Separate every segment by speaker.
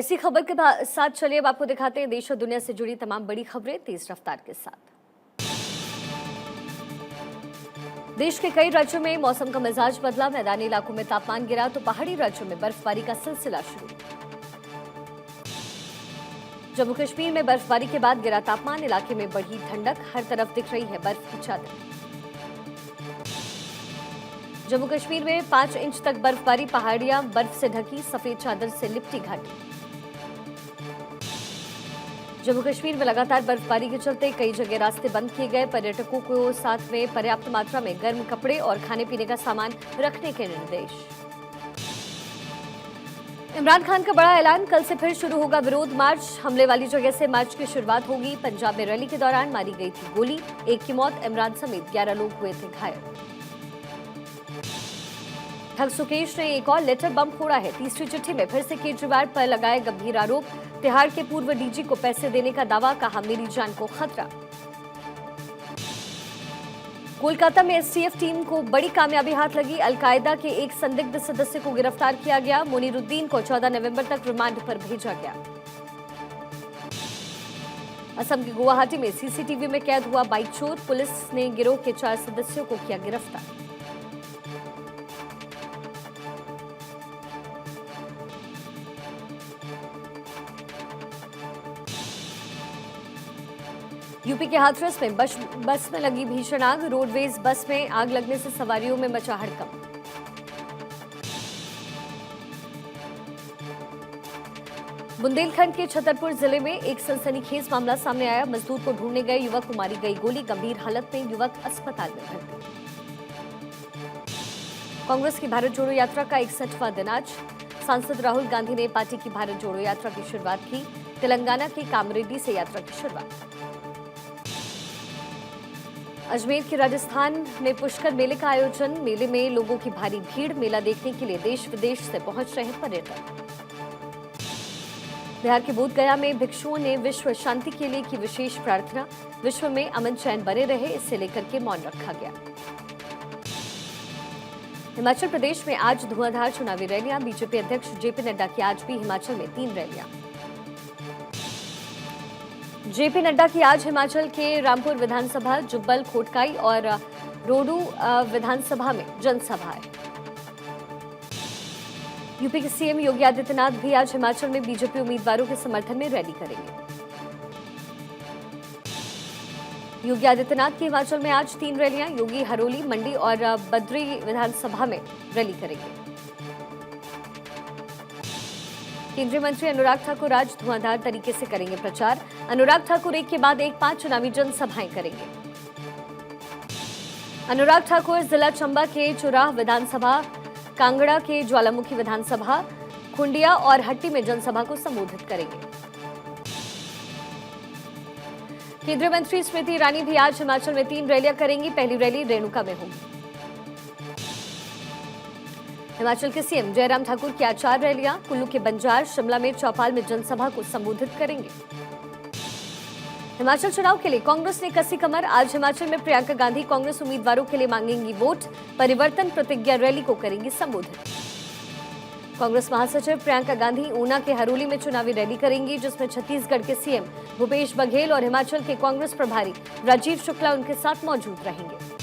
Speaker 1: इसी खबर के साथ चलिए अब आपको दिखाते हैं देश और दुनिया से जुड़ी तमाम बड़ी खबरें तेज रफ्तार के साथ। देश के कई राज्यों में मौसम का मिजाज बदला, मैदानी इलाकों में तापमान गिरा तो पहाड़ी राज्यों में बर्फबारी का सिलसिला शुरू। जम्मू कश्मीर में बर्फबारी के बाद गिरा तापमान, इलाके में बढ़ी ठंडक, हर तरफ दिख रही है बर्फ की चादर। जम्मू कश्मीर में 5 इंच तक बर्फबारी, पहाड़ियां बर्फ से ढकी, सफेद चादर से लिपटी घाटी। जम्मू कश्मीर में लगातार बर्फबारी के चलते कई जगह रास्ते बंद किए गए, पर्यटकों को साथ में पर्याप्त मात्रा में गर्म कपड़े और खाने पीने का सामान रखने के निर्देश। इमरान खान का बड़ा ऐलान, कल से फिर शुरू होगा विरोध मार्च, हमले वाली जगह से मार्च की शुरुआत होगी। पंजाब में रैली के दौरान मारी गई थी गोली, एक की मौत, इमरान समेत 11 लोग हुए थे घायल। ठग सुकेश ने एक और लेटर बम फोड़ा है, तीसरी चिट्ठी में फिर से केजरीवाल पर लगाए गंभीर आरोप, तिहाड़ के पूर्व डीजी को पैसे देने का दावा, कहा मेरी जान को खतरा। कोलकाता में एसटीएफ टीम को बड़ी कामयाबी हाथ लगी, अलकायदा के एक संदिग्ध सदस्य को गिरफ्तार किया गया, मुनीरुद्दीन को 14 नवंबर तक रिमांड पर भेजा गया। असम के गुवाहाटी में सीसीटीवी में कैद हुआ बाइक चोर, पुलिस ने गिरोह के 4 सदस्यों को किया गिरफ्तार। यूपी के हाथरस में बस में लगी भीषण आग, रोडवेज बस में आग लगने से सवारियों में मचा हड़कंप। बुंदेलखंड के छतरपुर जिले में एक सनसनीखेज मामला सामने आया, मजदूर को ढूंढने गए युवक को मारी गई गोली, गंभीर हालत में युवक अस्पताल में भर्ती। कांग्रेस की भारत जोड़ो यात्रा का 61वां दिन आज, सांसद राहुल गांधी ने पार्टी की भारत जोड़ो यात्रा की शुरुआत की, तेलंगाना के कामरेड्डी से यात्रा की शुरुआत। अजमेर के राजस्थान में पुष्कर मेले का आयोजन, मेले में लोगों की भारी भीड़, मेला देखने के लिए देश विदेश से पहुंच रहे पर्यटक। बिहार के बोधगया में भिक्षुओं ने विश्व शांति के लिए की विशेष प्रार्थना, विश्व में अमन चैन बने रहे, इसे लेकर के मौन रखा गया। हिमाचल प्रदेश में आज धुआंधार चुनावी रैलियां, बीजेपी अध्यक्ष जेपी नड्डा की आज भी हिमाचल में 3 रैलियां। जेपी नड्डा की आज हिमाचल के रामपुर विधानसभा, जुब्बल, खोटकाई और रोडू विधानसभा में जनसभाएं। यूपी के सीएम योगी आदित्यनाथ भी आज हिमाचल में बीजेपी उम्मीदवारों के समर्थन में रैली करेंगे। योगी आदित्यनाथ की हिमाचल में आज 3 रैलियां, योगी हरोली, मंडी और बद्री विधानसभा में रैली करेंगे। केंद्रीय मंत्री अनुराग ठाकुर आज धुआंधार तरीके से करेंगे प्रचार, अनुराग ठाकुर एक के बाद एक 5 चुनावी जनसभाएं करेंगे। अनुराग ठाकुर जिला चंबा के चुराह विधानसभा, कांगड़ा के ज्वालामुखी विधानसभा, खुंडिया और हट्टी में जनसभा को संबोधित करेंगे। केंद्रीय मंत्री स्मृति ईरानी भी आज हिमाचल में 3 रैलियां करेंगी, पहली रैली रेणुका में होगी। हिमाचल के सीएम जयराम ठाकुर की आज 4 रैलियां, कुल्लू के बंजार, शिमला में चौपाल में जनसभा को संबोधित करेंगे। हिमाचल चुनाव के लिए कांग्रेस ने कसी कमर, आज हिमाचल में प्रियंका गांधी कांग्रेस उम्मीदवारों के लिए मांगेंगी वोट, परिवर्तन प्रतिज्ञा रैली को करेंगी संबोधित। कांग्रेस महासचिव प्रियंका गांधी ऊना के हरोली में चुनावी रैली करेंगी, जिसमें छत्तीसगढ़ के सीएम भूपेश बघेल और हिमाचल के कांग्रेस प्रभारी राजीव शुक्ला उनके साथ मौजूद रहेंगे।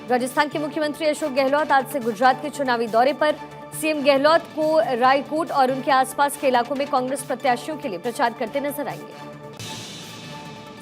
Speaker 1: राजस्थान के मुख्यमंत्री अशोक गहलोत आज से गुजरात के चुनावी दौरे पर, सीएम गहलोत को रायकोट और उनके आसपास के इलाकों में कांग्रेस प्रत्याशियों के लिए प्रचार करते नजर आएंगे।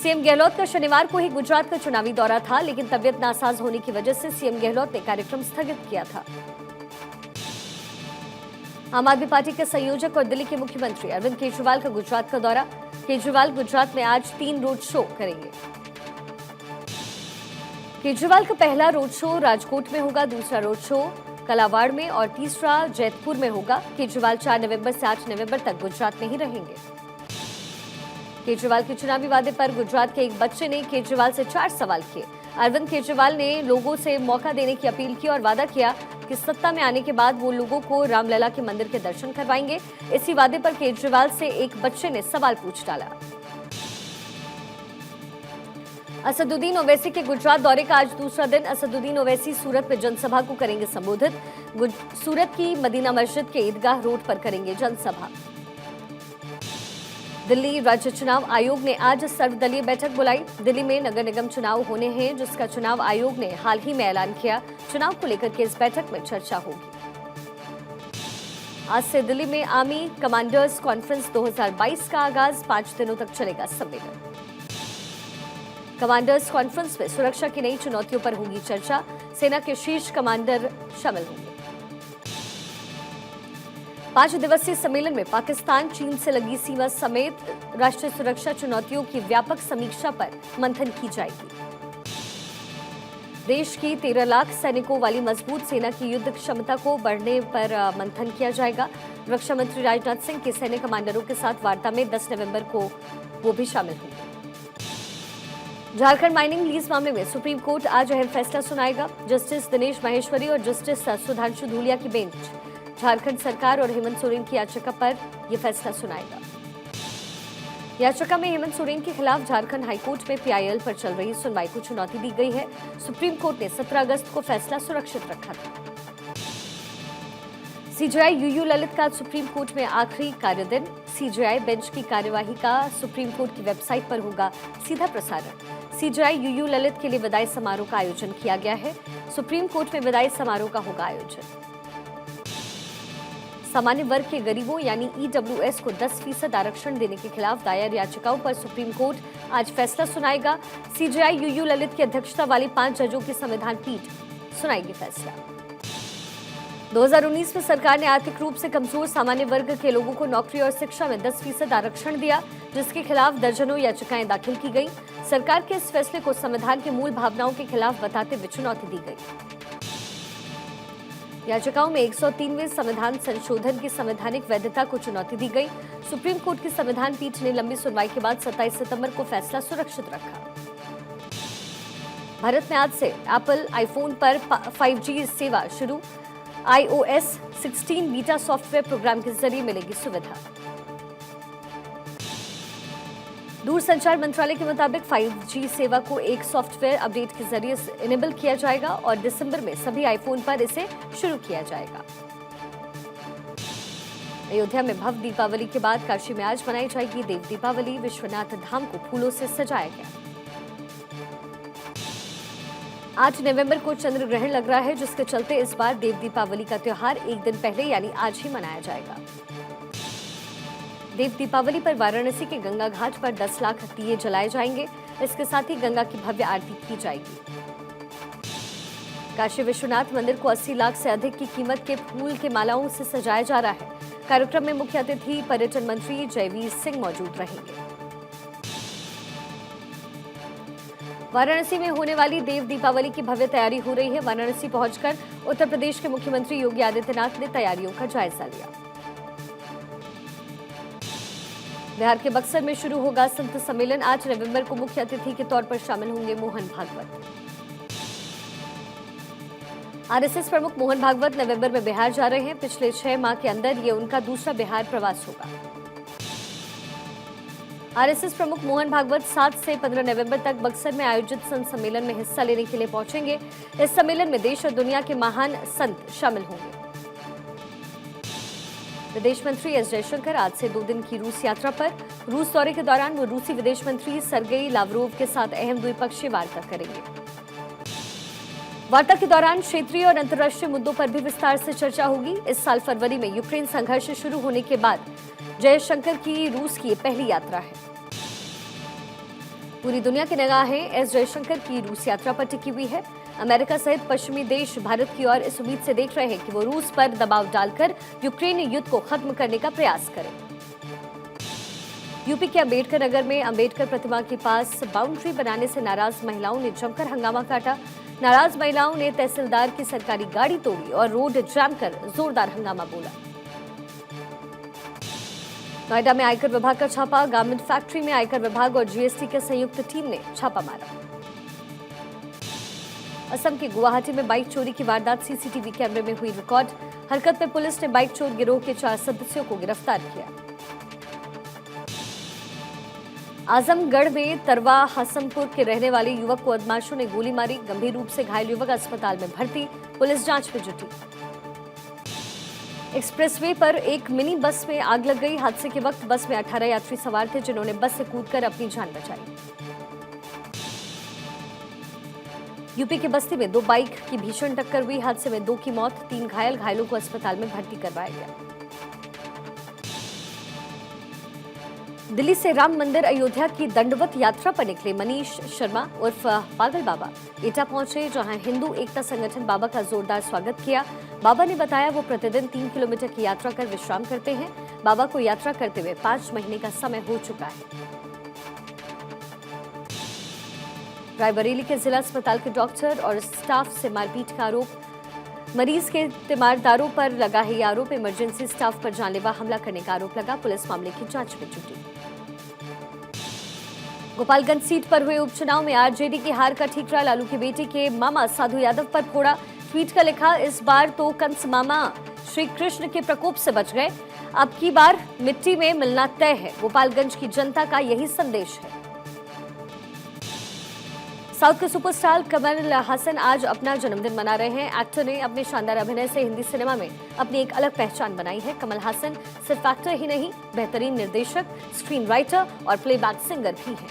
Speaker 1: सीएम गहलोत का शनिवार को ही गुजरात का चुनावी दौरा था, लेकिन तबियत नासाज होने की वजह से सीएम गहलोत ने कार्यक्रम स्थगित किया था। आम आदमी पार्टी के संयोजक और दिल्ली के मुख्यमंत्री अरविंद केजरीवाल का गुजरात का दौरा, केजरीवाल गुजरात में आज 3 रोड शो करेंगे। केजरीवाल का पहला रोड शो राजकोट में होगा, दूसरा रोड शो कलावाड़ में और तीसरा जैतपुर में होगा। केजरीवाल 4 नवंबर से 8 नवंबर तक गुजरात में ही रहेंगे। केजरीवाल के चुनावी वादे पर गुजरात के एक बच्चे ने केजरीवाल से 4 सवाल किए। अरविंद केजरीवाल ने लोगों से मौका देने की अपील की और वादा किया कि सत्ता में आने के बाद वो लोगों को रामलला के मंदिर के दर्शन करवाएंगे। इसी वादे पर केजरीवाल से एक बच्चे ने सवाल पूछ डाला। असदुद्दीन ओवैसी के गुजरात दौरे का आज दूसरा दिन। असदुद्दीन ओवैसी सूरत में जनसभा को करेंगे संबोधित। सूरत की मदीना मस्जिद के ईदगाह रोड पर करेंगे जनसभा। दिल्ली राज्य चुनाव आयोग ने आज सर्वदलीय बैठक बुलाई। दिल्ली में नगर निगम चुनाव होने हैं, जिसका चुनाव आयोग ने हाल ही में ऐलान किया। चुनाव को लेकर के इस बैठक में चर्चा होगी। आज से दिल्ली में आर्मी कमांडर्स कॉन्फ्रेंस 2022 का आगाज, 5 दिनों तक चलेगा सम्मेलन। कमांडर्स कॉन्फ्रेंस में सुरक्षा की नई चुनौतियों पर होगी चर्चा। सेना के शीर्ष कमांडर शामिल होंगे। 5 दिवसीय सम्मेलन में पाकिस्तान, चीन से लगी सीमा समेत राष्ट्रीय सुरक्षा चुनौतियों की व्यापक समीक्षा पर मंथन की जाएगी। देश की 13 लाख सैनिकों वाली मजबूत सेना की युद्ध क्षमता को बढ़ने पर मंथन किया जाएगा। रक्षा मंत्री राजनाथ सिंह के सैन्य कमांडरों के साथ वार्ता में 10 नवंबर को वो भी शामिल होंगे। झारखंड माइनिंग लीज मामले में सुप्रीम कोर्ट आज अहम फैसला सुनाएगा। जस्टिस दिनेश माहेश्वरी और जस्टिस सुधांशु धूलिया की बेंच झारखंड सरकार और हेमंत सोरेन की याचिका पर यह फैसला सुनाएगा। याचिका में हेमंत सोरेन के खिलाफ झारखंड हाईकोर्ट में पीआईएल पर चल रही सुनवाई को चुनौती दी गई है। सुप्रीम कोर्ट ने 17 अगस्त को फैसला सुरक्षित रखा था। सीजेआई यूयू ललित का सुप्रीम कोर्ट में आखिरी कार्यदिन। सीजेआई बेंच की कार्यवाही का सुप्रीम कोर्ट की वेबसाइट पर होगा सीधा प्रसारण। सीजेआई यूयू ललित के लिए विदाई समारोह का आयोजन किया गया है। सुप्रीम कोर्ट में विदाई समारोह का होगा आयोजन। सामान्य वर्ग के गरीबों यानी ईडब्ल्यूएस को 10% आरक्षण देने के खिलाफ दायर याचिकाओं पर सुप्रीम कोर्ट आज फैसला सुनाएगा। सीजेआई यूयू ललित की अध्यक्षता वाली 5 जजों की संविधान पीठ सुनाएगी फैसला। 2019 में सरकार ने आर्थिक रूप से कमजोर सामान्य वर्ग के लोगों को नौकरी और शिक्षा में 10% आरक्षण दिया, जिसके खिलाफ दर्जनों याचिकाएं दाखिल की गई। सरकार के इस फैसले को संविधान की मूल भावनाओं के खिलाफ बताते हुए चुनौती दी गई। याचिकाओं में 103वें संविधान संशोधन की संवैधानिक वैधता को चुनौती दी गई। सुप्रीम कोर्ट की संविधान पीठ ने लंबी सुनवाई के बाद 27 सितंबर को फैसला सुरक्षित रखा। भारत में आज से एप्पल आईफोन पर 5G सेवा शुरू। iOS 16 बीटा सॉफ्टवेयर प्रोग्राम के जरिए मिलेगी सुविधा। दूरसंचार मंत्रालय के मुताबिक 5G सेवा को एक सॉफ्टवेयर अपडेट के जरिए इनेबल किया जाएगा और दिसंबर में सभी आईफोन पर इसे शुरू किया जाएगा। अयोध्या में भव्य दीपावली के बाद काशी में आज मनाई जाएगी देव दीपावली। विश्वनाथ धाम को फूलों से सजाया गया। 8 नवंबर को चंद्र ग्रहण लग रहा है, जिसके चलते इस बार देव दीपावली का त्योहार एक दिन पहले यानी आज ही मनाया जाएगा। देव दीपावली पर वाराणसी के गंगा घाट पर 10 लाख दिए जलाए जाएंगे। इसके साथ ही गंगा की भव्य आरती की जाएगी। काशी विश्वनाथ मंदिर को 80 लाख से अधिक की कीमत के फूल के मालाओं से सजाया जा रहा है। कार्यक्रम में मुख्य अतिथि पर्यटन मंत्री जयवीर सिंह मौजूद रहेंगे। वाराणसी में होने वाली देव दीपावली की भव्य तैयारी हो रही है। वाराणसी पहुंचकर उत्तर प्रदेश के मुख्यमंत्री योगी आदित्यनाथ ने तैयारियों का जायजा लिया। बिहार के बक्सर में शुरू होगा संत सम्मेलन। 8 नवंबर को मुख्य अतिथि के तौर पर शामिल होंगे मोहन भागवत। आरएसएस प्रमुख मोहन भागवत नवंबर में बिहार जा रहे हैं। पिछले 6 माह के अंदर ये उनका दूसरा बिहार प्रवास होगा। आरएसएस प्रमुख मोहन भागवत 7 से 15 नवंबर तक बक्सर में आयोजित संत सम्मेलन में हिस्सा लेने के लिए पहुंचेंगे। इस सम्मेलन में देश और दुनिया के महान संत शामिल होंगे। विदेश मंत्री एस जयशंकर आज से 2 दिन की रूस यात्रा पर। रूस दौरे के दौरान वो रूसी विदेश मंत्री सरगेई लावरोव के साथ अहम द्विपक्षीय वार्ता करेंगे। वार्ता के दौरान क्षेत्रीय और अंतर्राष्ट्रीय मुद्दों पर भी विस्तार से चर्चा होगी। इस साल फरवरी में यूक्रेन संघर्ष शुरू होने के बाद जयशंकर की रूस की पहली यात्रा है। पूरी दुनिया की निगाहें एस जयशंकर की रूस यात्रा पर टिकी हुई है। अमेरिका सहित पश्चिमी देश भारत की ओर इस उम्मीद से देख रहे हैं कि वो रूस पर दबाव डालकर यूक्रेन युद्ध को खत्म करने का प्रयास करें। यूपी के अंबेडकर नगर में अंबेडकर प्रतिमा के पास बाउंड्री बनाने से नाराज महिलाओं ने जमकर हंगामा काटा। नाराज महिलाओं ने तहसीलदार की सरकारी गाड़ी तोड़ी और रोड जाम कर जोरदार हंगामा बोला। नोएडा में आयकर विभाग का छापा। गारमेंट फैक्ट्री में आयकर विभाग और जीएसटी के संयुक्त टीम ने छापा मारा। असम के गुवाहाटी में बाइक चोरी की वारदात सीसीटीवी कैमरे में हुई रिकॉर्ड। हरकत में पुलिस ने बाइक चोर गिरोह के 4 सदस्यों को गिरफ्तार किया। आजमगढ़ में तरवा हसमपुर के रहने वाले युवक को बदमाशों ने गोली मारी। गंभीर रूप से घायल युवक अस्पताल में भर्ती, पुलिस जांच में जुटी। एक्सप्रेसवे पर एक मिनी बस में आग लग गई। हादसे के वक्त बस में 18 यात्री सवार थे, जिन्होंने बस से कूदकर अपनी जान बचाई। यूपी के बस्ती में 2 बाइक की भीषण टक्कर हुई। हादसे में 2 की मौत, 3 घायल। घायलों को अस्पताल में भर्ती करवाया गया। दिल्ली से राम मंदिर अयोध्या की दंडवत यात्रा पर निकले मनीष शर्मा उर्फ पागल बाबा एटा पहुंचे, जहां हिंदू एकता संगठन बाबा का जोरदार स्वागत किया। बाबा ने बताया वो प्रतिदिन 3 किलोमीटर की यात्रा कर विश्राम करते हैं। बाबा को यात्रा करते हुए 5 महीने का समय हो चुका है। रायबरेली के जिला अस्पताल के डॉक्टर और स्टाफ से मारपीट का आरोप। मरीज के तीमारदारों पर लगा है ये आरोप। इमरजेंसी स्टाफ पर जानलेवा हमला करने का आरोप लगा। पुलिस मामले की जांच में जुटी। गोपालगंज सीट पर हुए उपचुनाव में आरजेडी की हार का ठीकरा लालू की बेटी के मामा साधु यादव पर फोड़ा। ट्वीट का लिखा, इस बार तो कंस मामा श्री कृष्ण के प्रकोप से बच गए, अब की बार मिट्टी में मिलना तय है। गोपालगंज की जनता का यही संदेश है। साउथ के सुपरस्टार कमल हासन आज अपना जन्मदिन मना रहे हैं। एक्टर ने अपने शानदार अभिनय से हिंदी सिनेमा में अपनी एक अलग पहचान बनाई है। कमल हासन सिर्फ एक्टर ही नहीं, बेहतरीन निर्देशक, स्क्रीन राइटर और प्लेबैक सिंगर भी हैं।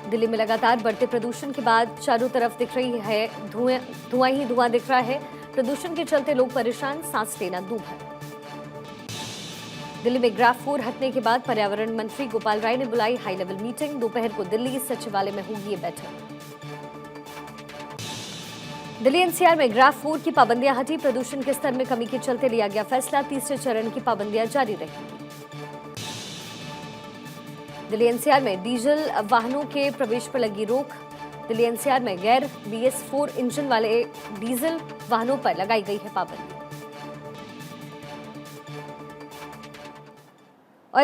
Speaker 1: दिल्ली में लगातार बढ़ते प्रदूषण के बाद चारों तरफ दिख रही है धुआं ही धुआं दिख रहा है। प्रदूषण के चलते लोग परेशान, सांस लेना दूभर। दिल्ली में ग्राफ 4 हटने के बाद पर्यावरण मंत्री गोपाल राय ने बुलाई हाई लेवल मीटिंग। दोपहर को दिल्ली सचिवालय में होगी ये बैठक। दिल्ली एनसीआर में ग्राफ 4 की पाबंदियां हटी। प्रदूषण के स्तर में कमी के चलते लिया गया फैसला। तीसरे चरण की पाबंदियां जारी रहेंगी। दिल्ली एनसीआर में डीजल वाहनों के प्रवेश पर लगी रोक। दिल्ली एनसीआर में गैर BS4 इंजन वाले डीजल वाहनों पर लगाई गई है पाबंदी।